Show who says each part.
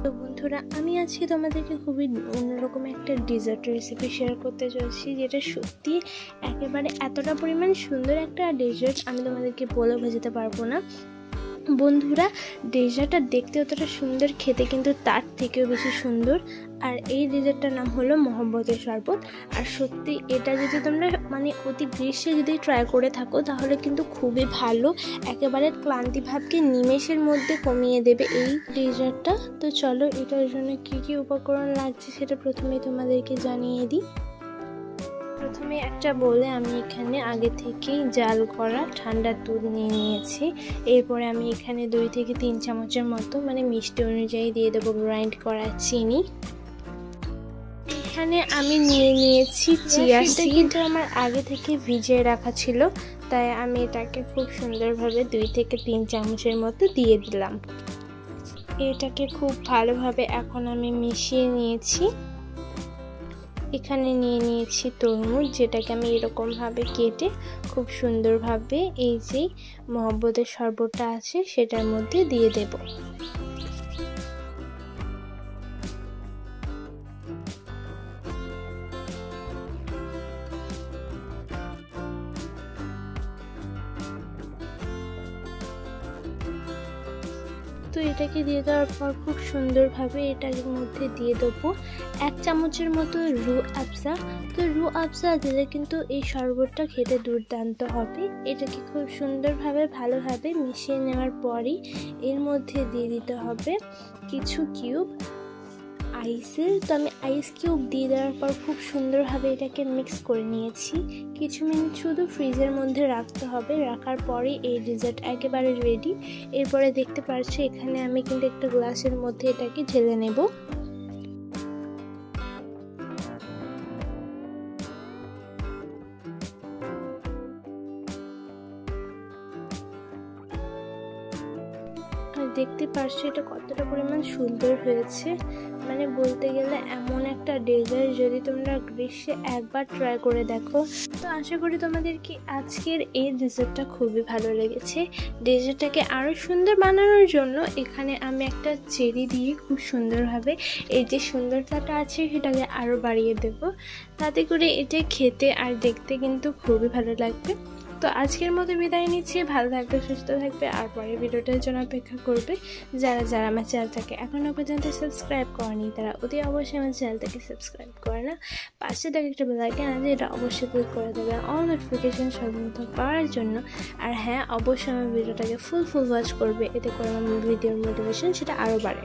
Speaker 1: তো বন্ধুরা, আমি আজকে তোমাদেরকে খুবই অন্যরকম একটা ডেজার্ট রেসিপি শেয়ার করতে চলছি, যেটা সত্যি একেবারে এতটা পরিমাণ সুন্দর একটা ডেজার্ট আমি তোমাদেরকে বলে বোঝাতে পারবো না। বন্ধুরা, ডেজার্টটা দেখতে অতটা সুন্দর, খেতে কিন্তু তার থেকেও বেশি সুন্দর। আর এই ডেজার্টটার নাম হলো মহব্বতের শরবত। আর সত্যি এটা যদি তোমরা অতি গ্রীষ্মে যদি ট্রাই করে থাকো তাহলে কিন্তু খুবই ভালো, একেবারে ক্লান্তি ভাবকে নিমেষের মধ্যে কমিয়ে দেবে এই ডেজার্টটা। তো চলো, এটার জন্য কী কী উপকরণ লাগছে সেটা প্রথমেই তোমাদেরকে জানিয়ে দিই। প্রথমে একটা বলে আমি এখানে আগে থেকেই জাল করা ঠান্ডা দুধ নিয়ে নিয়েছি। এরপরে আমি এখানে 2 থেকে 3 চামচের মতো মিষ্টি অনুযায়ী দিয়ে দেবো গ্রাইন্ড করা চিনি। এখানে আমি নিয়ে নিয়েছি চিয়া সিড, কিন্তু আমার আগে থেকে ভিজিয়ে রাখা ছিল, তাই আমি এটাকে খুব সুন্দরভাবে 2 থেকে 3 চামচের মতো দিয়ে দিলাম। এটাকে খুব ভালোভাবে এখন আমি মিশিয়ে নিয়েছি। এখানে নিয়ে নিয়েছি তরমুজ, যেটাকে আমি এরকমভাবে কেটে খুব সুন্দরভাবে এই যে মহব্বতের শরবতটা আছে সেটার মধ্যে দিয়ে দেব। তো এটাকে দিয়ে দেওয়ার পর খুব সুন্দরভাবে এটার মধ্যে দিয়ে দেবো 1 চামচের মতো রু আফজা। তো রু আফজা দিলে কিন্তু এই শরবতটা খেতে দুর্দান্ত হবে। এটাকে খুব সুন্দরভাবে ভালোভাবে মিশিয়ে নেওয়ার পরই এর মধ্যে দিয়ে দিতে হবে কিছু কিউব আইসের। তো আমি আইস কিউব দিয়ে দেওয়ার পর খুব সুন্দরভাবে এটাকে মিক্স করে নিয়েছি। কিছু মিনিট শুধু ফ্রিজের মধ্যে রাখতে হবে, রাখার পরে এই ডেজার্ট একেবারে রেডি। এরপরে দেখতে পাচ্ছি এখানে আমি কিন্তু একটা গ্লাসের মধ্যে এটাকে ঢেলে নেব। দেখতে পারছো এটা কতটা পরিমাণ সুন্দর হয়েছে। বলতে গেলে এমন একটা ডেজার্ট যদি তোমরা গ্রীষ্মে একবার ট্রাই করে দেখো। তো আশা করি তোমাদেরকে আজকের এই ডেজার্টটা খুবই ভালো লেগেছে। ডেজার্টটাকে আরও সুন্দর বানানোর জন্য এখানে আমি একটা চেরি দিয়ে খুব সুন্দরভাবে এই যে সুন্দরতাটা আছে সেটাকে আরও বাড়িয়ে দেব, তাতে করে এটা খেতে আর দেখতে কিন্তু খুবই ভালো লাগবে। তো আজকের মতো বিদায় নিচ্ছি। ভালো থাকবে, সুস্থ থাকবে, আর পরের ভিডিওটার জন্য অপেক্ষা করবে। যারা আমার চ্যানেলটাকে এখনও পর্যন্ত সাবস্ক্রাইব করেনি তারা অতি অবশ্যই আমার চ্যানেলটাকে সাবস্ক্রাইব করে না। পাশে থেকে একটা বেল আইকন আছে, এটা অবশ্যই ক্লিক করে দেবে অল নোটিফিকেশন সর্বপ্রথম পাওয়ার জন্য। আর হ্যাঁ, অবশ্যই আমার ভিডিওটাকে ফুল ওয়াচ করবে, এতে করে আমার ভিডিওর মোটিভেশন সেটা আরও বাড়ে।